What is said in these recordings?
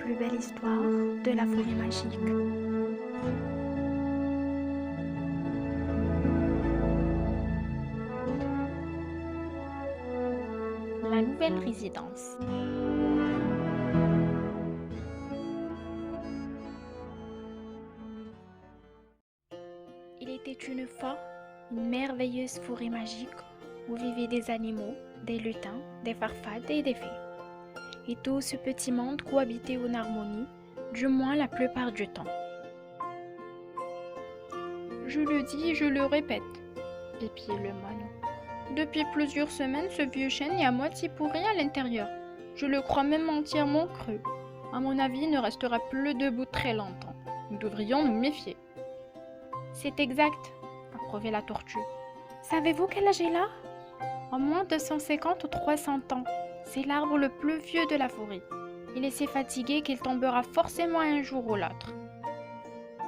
plus belle histoire de la forêt magique. La nouvelle résidence. Il était une fois une merveilleuse forêt magique où vivaient des animaux, des lutins, des farfades et des fées. Et tout ce petit monde cohabitait en harmonie, du moins la plupart du temps. Je le dis et je le répète, épiait le moineau. Depuis plusieurs semaines, ce vieux chêne est à moitié pourri à l'intérieur. Je le crois même entièrement cru. À mon avis, il ne restera plus debout très longtemps. Nous devrions nous méfier. C'est exact, approuvait la tortue. Savez-vous quel âge il a? En moins de 150 ou 300 ans. C'est l'arbre le plus vieux de la forêt. Il est si fatigué qu'il tombera forcément un jour ou l'autre.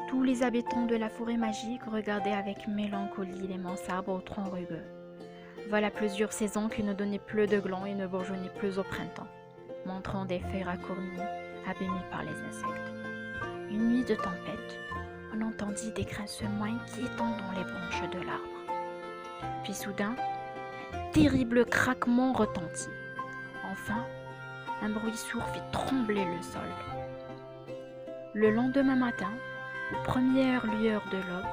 Tous les habitants de la forêt magique regardaient avec mélancolie l'immense arbre au tronc rugueux. Voilà plusieurs saisons qu'il ne donnait plus de glands et ne bourgeonnait plus au printemps, montrant des feuilles racornies, abîmées par les insectes. Une nuit de tempête, on entendit des grincements inquiétants dans les branches de l'arbre. Puis soudain, un terrible craquement retentit. Enfin, un bruit sourd fit trembler le sol. Le lendemain matin, aux premières lueurs de l'aube,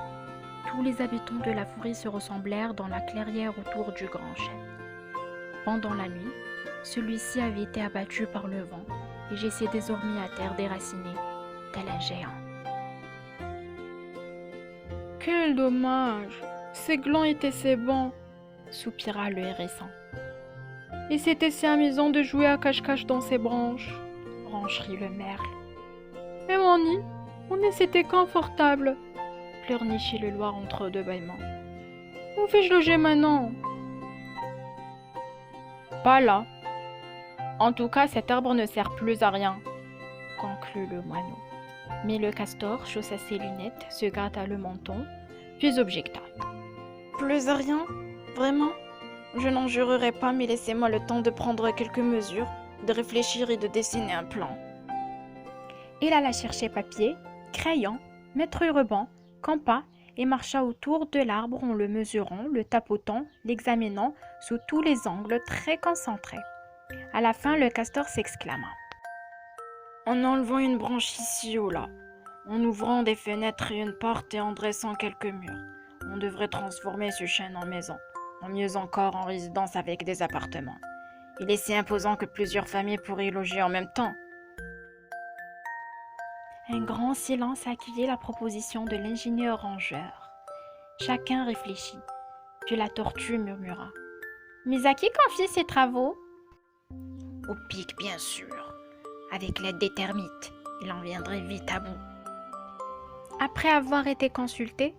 tous les habitants de la forêt se ressemblèrent dans la clairière autour du grand chêne. Pendant la nuit, celui-ci avait été abattu par le vent et gissait désormais à terre déraciné, tel un géant. Quel dommage! Ces glands étaient si bons, soupira le hérisson. Et c'était si amusant de jouer à cache-cache dans ces branches, ronchit le merle. Et mon nid, c'était confortable, pleurnichit le loir entre deux bâillements. Où vais-je loger maintenant? Pas là. En tout cas, cet arbre ne sert plus à rien, conclut le moineau. Mais le castor chaussa ses lunettes, se gratta le menton, puis objecta. Plus à rien? Vraiment? Je n'en jurerai pas, mais laissez-moi le temps de prendre quelques mesures, de réfléchir et de dessiner un plan. Il alla chercher papier, crayon, mètre ruban, compas et marcha autour de l'arbre en le mesurant, le tapotant, l'examinant sous tous les angles, très concentré. À la fin, le castor s'exclama. En enlevant une branche ici ou là, en ouvrant des fenêtres et une porte et en dressant quelques murs, on devrait transformer ce chêne en maison. Mieux encore en résidence avec des appartements. Il est si imposant que plusieurs familles pourraient y loger en même temps. Un grand silence accueillit la proposition de l'ingénieur rangeur. Chacun réfléchit, puis la tortue murmura. « Mais à qui confie ces travaux ?»« Au pic, bien sûr. Avec l'aide des termites, il en viendrait vite à bout. » Après avoir été consultés,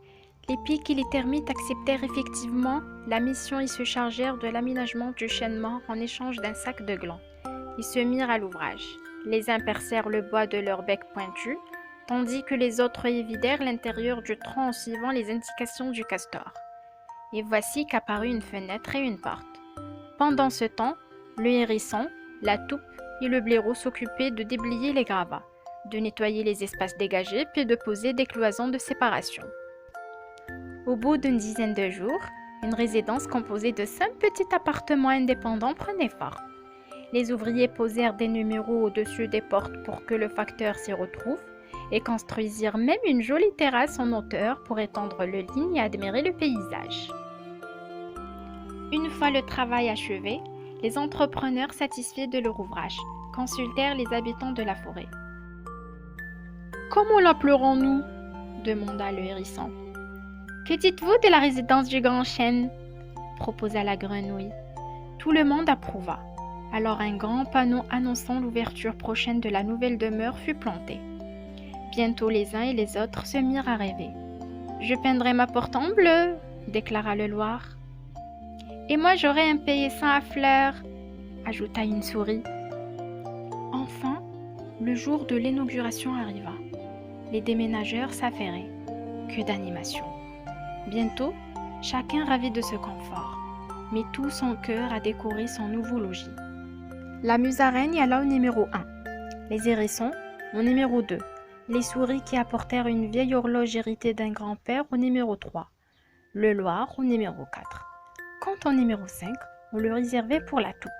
les pics et les termites acceptèrent effectivement la mission et se chargèrent de l'aménagement du chêne mort en échange d'un sac de glands. Ils se mirent à l'ouvrage. Les uns percèrent le bois de leur bec pointu, tandis que les autres y vidèrent l'intérieur du tronc en suivant les indications du castor. Et voici qu'apparut une fenêtre et une porte. Pendant ce temps, le hérisson, la toupe et le blaireau s'occupaient de déblayer les gravats, de nettoyer les espaces dégagés puis de poser des cloisons de séparation. Au bout d'une dizaine de jours, une résidence composée de 5 petits appartements indépendants prenait forme. Les ouvriers posèrent des numéros au-dessus des portes pour que le facteur s'y retrouve et construisirent même une jolie terrasse en hauteur pour étendre le ligne et admirer le paysage. Une fois le travail achevé, les entrepreneurs satisfaits de leur ouvrage consultèrent les habitants de la forêt. « Comment l'appellerons-nous » demanda le hérisson. « Que dites-vous de la résidence du grand chêne » proposa la grenouille. Tout le monde approuva. Alors un grand panneau annonçant l'ouverture prochaine de la nouvelle demeure fut planté. Bientôt les uns et les autres se mirent à rêver. « Je peindrai ma porte en bleu » déclara le loir. « Et moi j'aurai un paillasson à fleurs » ajouta une souris. Enfin, le jour de l'inauguration arriva. Les déménageurs s'affairaient. Que d'animation! Bientôt, chacun ravi de ce confort, mit tout son cœur à décorer son nouveau logis. La musaraigne alla au numéro 1, les hérissons Au numéro 2, les souris qui apportèrent une vieille horloge héritée d'un grand-père au numéro 3, le Loir au numéro 4. Quant au numéro 5, on le réservait pour la toupe.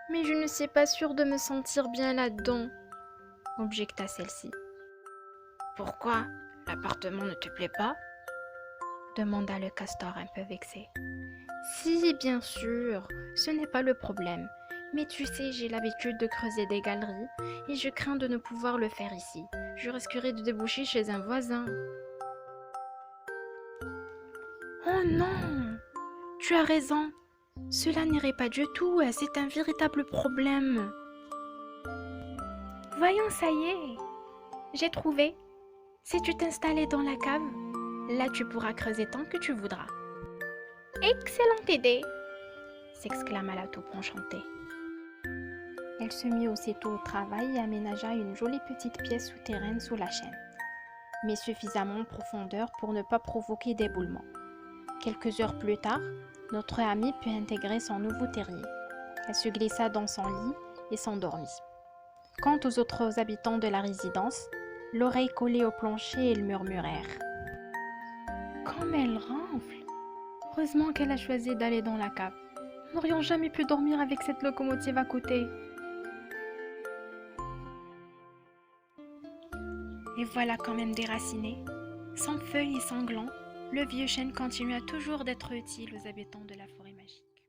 Mais je ne suis pas sûre de me sentir bien là-dedans, objecta celle-ci. Pourquoi? L'appartement ne te plaît pas? Demanda le castor un peu vexé. Si, bien sûr, ce n'est pas le problème. Mais tu sais, j'ai l'habitude de creuser des galeries et je crains de ne pouvoir le faire ici. Je risquerais de déboucher chez un voisin. Oh non! Tu as raison. Cela n'irait pas du tout et c'est un véritable problème. Voyons, ça y est. J'ai trouvé. Si tu t'installais dans la cave, là tu pourras creuser tant que tu voudras. Excellente idée! S'exclama la taupe enchantée. Elle se mit aussitôt au travail et aménagea une jolie petite pièce souterraine sous la chaîne, mais suffisamment en profondeur pour ne pas provoquer d'éboulement. Quelques heures plus tard, notre amie put intégrer son nouveau terrier. Elle se glissa dans son lit et s'endormit. Quant aux autres habitants de la résidence, l'oreille collée au plancher, ils murmurèrent. Comme elle ronfle! Heureusement qu'elle a choisi d'aller dans la cave. Nous n'aurions jamais pu dormir avec cette locomotive à côté. Et voilà quand même déraciné. Sans feuilles et sans glands, le vieux chêne continua toujours d'être utile aux habitants de la forêt magique.